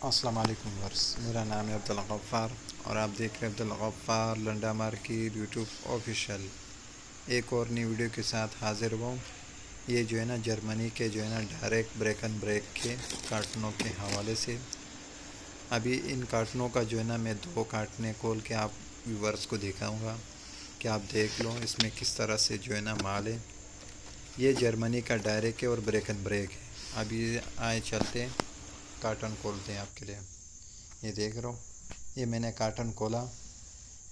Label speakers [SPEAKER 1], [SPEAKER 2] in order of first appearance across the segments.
[SPEAKER 1] अस्सलाम वालेकुम वर्स, मेरा नाम है अब्दुल गफ़्फ़ार और आप देख रहे हैं Abdul Gaffar Landa market YouTube official. एक और नई वीडियो के साथ हाज़िर हुआ हूँ। ये जो है ना जर्मनी के जो है ना डायरेक्ट ब्रेक एंड ब्रेक के कार्टनों के हवाले से। अभी इन कार्टनों का जो है ना मैं दो कार्टने खोल के आप व्यूवर्स को दिखाऊँगा कि आप देख लो इसमें किस तरह से जो है ना माल है। ये जर्मनी का डायरेक्ट है और ब्रेक एंड ब्रेक है। अभी आए चलते हैं, कार्टन खोलते हैं आपके लिए। ये देख रहे हो, ये मैंने कार्टन खोला,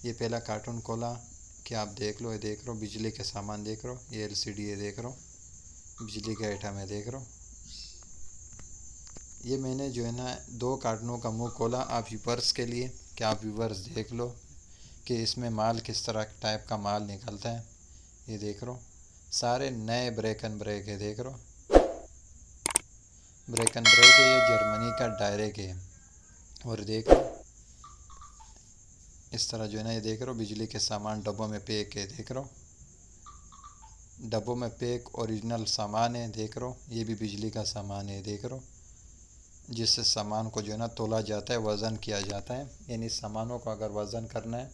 [SPEAKER 1] ये पहला कार्टन खोला कि आप देख लो। ये देख लो बिजली के सामान देख लो, ये एलसीडी ये देख लो, बिजली का आइटम है देख लो। ये मैंने जो है ना दो कार्टनों का मुंह खोला आप व्यूवर्स के लिए कि आप व्यूवर्स देख लो कि इसमें माल किस तरह टाइप का माल निकलता है। ये देख लो सारे नए ब्रेक एंड ब्रेक है, देख लो ब्रेक एंड ब्रेक है, ये जर्मनी का डायरेक्ट है। और देख लो इस तरह जो है ना, ये देख रहे हो बिजली के सामान डब्बों में पैक है, देख रहे हो डब्बों में पैक ओरिजिनल सामान है, देख रहे हो ये भी बिजली का सामान है, देख रहे हो जिससे सामान को जो है ना तोला जाता है, वज़न किया जाता है। यानी सामानों को अगर वज़न करना है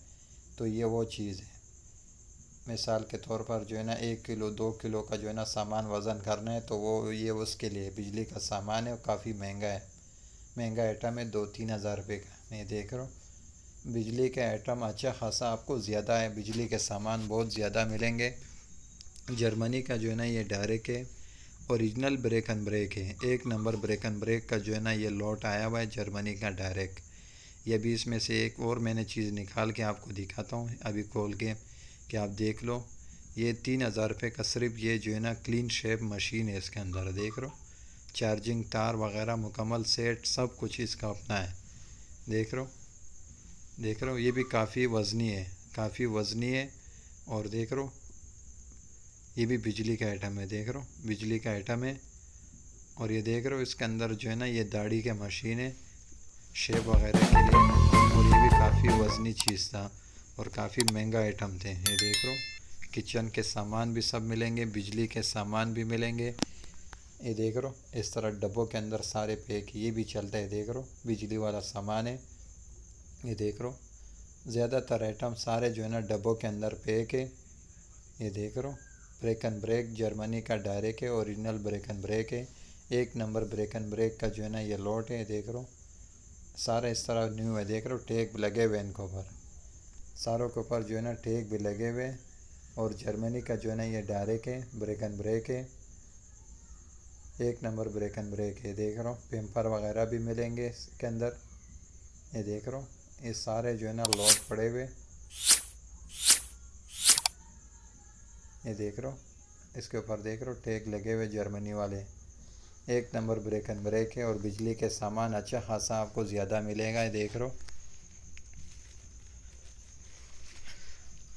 [SPEAKER 1] तो ये वो चीज़ है। मिसाल के तौर पर जो है ना 1 किलो 2 किलो का जो है ना सामान वज़न करना है तो वो ये उसके लिए बिजली का सामान है और काफ़ी महंगा है, महंगा आइटम है, 2-3 हज़ार रुपये का। मैं देख रहा हूँ बिजली के आइटम अच्छा खासा आपको ज़्यादा है, बिजली के सामान बहुत ज़्यादा मिलेंगे। जर्मनी का जो है ना ये डायरेक्ट है, ओरिजिनल ब्रेक एंड ब्रेक है, एक नंबर ब्रेक एंड ब्रेक का जो है ना ये लॉट आया हुआ है जर्मनी का डायरेक्ट। ये भी इसमें से एक और मैंने चीज़ निकाल के आपको दिखाता हूँ अभी खोल के कि आप देख लो। ये 3,000 रुपये का सिर्फ ये जो है ना क्लीन शेप मशीन है, इसके अंदर देख लो चार्जिंग तार वगैरह मुकम्मल सेट सब कुछ इसका अपना है, देख लो देख रहे हो ये भी काफ़ी वज़नी है, काफ़ी वज़नी है। और देख रहे हो ये भी बिजली का आइटम है, देख रहे हो बिजली का आइटम है। और ये देख रहे हो इसके अंदर जो है ना ये दाढ़ी के मशीन है शेप वगैरह के लिए। और ये भी काफ़ी वज़नी चीज़ था और काफ़ी महंगा आइटम थे। ये देख रहे हो किचन के सामान भी सब मिलेंगे, बिजली के सामान भी मिलेंगे। ये देख रहे हो इस तरह डब्बों के अंदर सारे पैक, ये भी चलता है, देख रहे हो बिजली वाला सामान है। ये देख रहे हो ज़्यादातर आइटम सारे जो है ना डब्बों के अंदर पैक है। ये देख रहे हो ब्रेक एंड ब्रेक जर्मनी का डायरेक्ट है, ओरिजिनल ब्रेक एंड ब्रेक है, एक नंबर ब्रेक एंड ब्रेक का जो है ना ये लॉट है। देख रहे हो सारा इस तरह न्यू है, देख रहे हो टैग भी लगे हुए इनके ऊपर, सारों के ऊपर जो है ना टैग भी लगे हुए। और जर्मनी का जो है ना ये डायरेक्ट है, ब्रेक एंड ब्रेक है, एक नंबर ब्रेक एंड ब्रेक है। देख रहा हूँ पेम्पर वगैरह भी मिलेंगे इसके अंदर। ये देख रहा हूँ ये सारे जो है ना लॉट पड़े हुए, ये देख रहे हो इसके ऊपर देख रहे हो टैग लगे हुए जर्मनी वाले। एक नंबर ब्रेक एंड ब्रेक है और बिजली के सामान अच्छा खासा आपको ज़्यादा मिलेगा, ये देख रहे हो।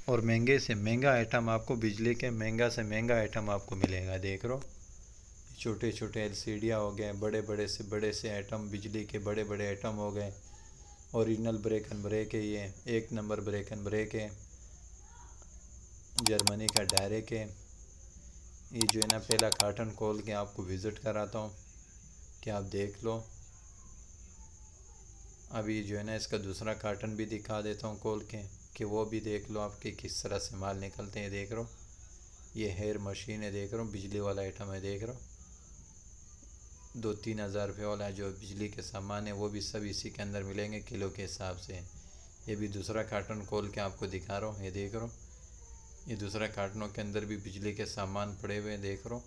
[SPEAKER 1] और महंगे से महंगा आइटम आपको बिजली के महंगा से महंगा आइटम आपको मिलेगा, देख रहे हो छोटे छोटे एलसीडियाँ हो गए, बड़े से आइटम बिजली के बड़े बड़े आइटम हो गए। ओरिजिनल ब्रेक एंड ब्रेक है, ये एक नंबर ब्रेक एंड ब्रेक है, जर्मनी का डायरेक्ट है। ये जो है ना पहला कार्टन खोल के आपको विज़िट कराता हूँ कि आप देख लो। अभी जो है ना इसका दूसरा कार्टन भी दिखा देता हूँ खोल के कि वो भी देख लो आपके किस तरह से माल निकलते हैं। देख रहे हो ये हेयर मशीन है, देख रहे हो बिजली वाला आइटम है, देख रहे हो 2-3 हज़ार रुपये वाला जो बिजली के सामान है वो भी सब इसी के अंदर मिलेंगे किलो के हिसाब से। ये भी दूसरा कार्टन खोल के आपको दिखा रहा हूँ, ये देख रहे हो ये दूसरा कार्टनों के अंदर भी बिजली के सामान पड़े हुए, देख रहे हो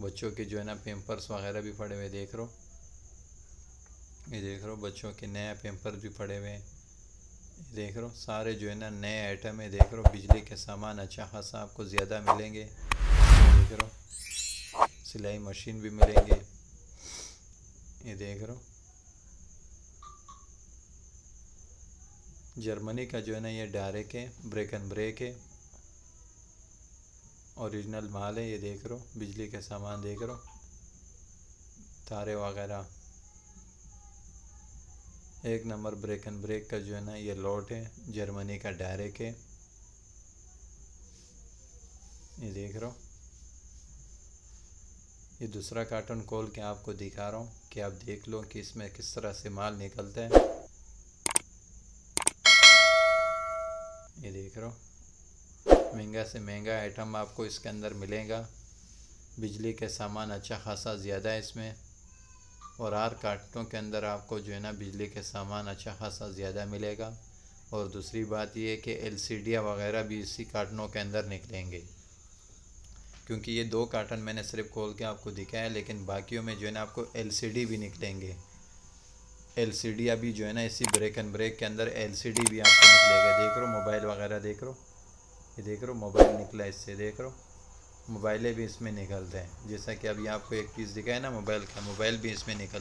[SPEAKER 1] बच्चों के जो है ना पेम्पर्स वगैरह भी पड़े हुए, देख रहे हो ये देख रहे हो बच्चों के नए पेम्पर्स भी पड़े हुए हैं। देख रहे हो सारे जो है ना नए आइटम है, देख रहे हो बिजली के सामान अच्छा खासा आपको ज़्यादा मिलेंगे। देख रहे हो सिलाई मशीन भी मिलेंगे, ये देख रहे हो जर्मनी का जो है ना ये डायरेक्ट है, ब्रेक एंड ब्रेक है, ओरिजिनल माल है। ये देख रहे हो बिजली के सामान, देख रहे हो तारे वगैरह, एक नंबर ब्रेक एंड ब्रेक का जो है ना ये लॉट है, जर्मनी का डायरेक्ट है। ये देख रहे हो ये दूसरा कार्टन खोल के आपको दिखा रहा हूँ कि आप देख लो कि इसमें किस तरह से माल निकलता है। ये देख रहे हो, महंगा से महंगा आइटम आपको इसके अंदर मिलेगा। बिजली के सामान अच्छा खासा ज़्यादा है इसमें, और हर कार्टनों के अंदर आपको जो है ना बिजली के सामान अच्छा खासा ज़्यादा मिलेगा। और दूसरी बात ये है कि एलसीडियाँ वगैरह भी इसी कार्टनों के अंदर निकलेंगे, क्योंकि ये 2 कार्टन मैंने सिर्फ खोल के आपको दिखाया है, लेकिन बाकियों में जो है ना आपको एलसीडी भी निकलेंगे। एलसीडी अभी जो है ना इसी ब्रेक एंड ब्रेक के अंदर एलसीडी भी आपको निकलेगा। देख रो मोबाइल वगैरह, देख रो, ये देख रो मोबाइल निकला है इससे, देख रो मोबाइलें भी इसमें निकलते हैं। जैसा कि अभी आपको एक पीस दिखाया ना मोबाइल का, मोबाइल भी इसमें निकल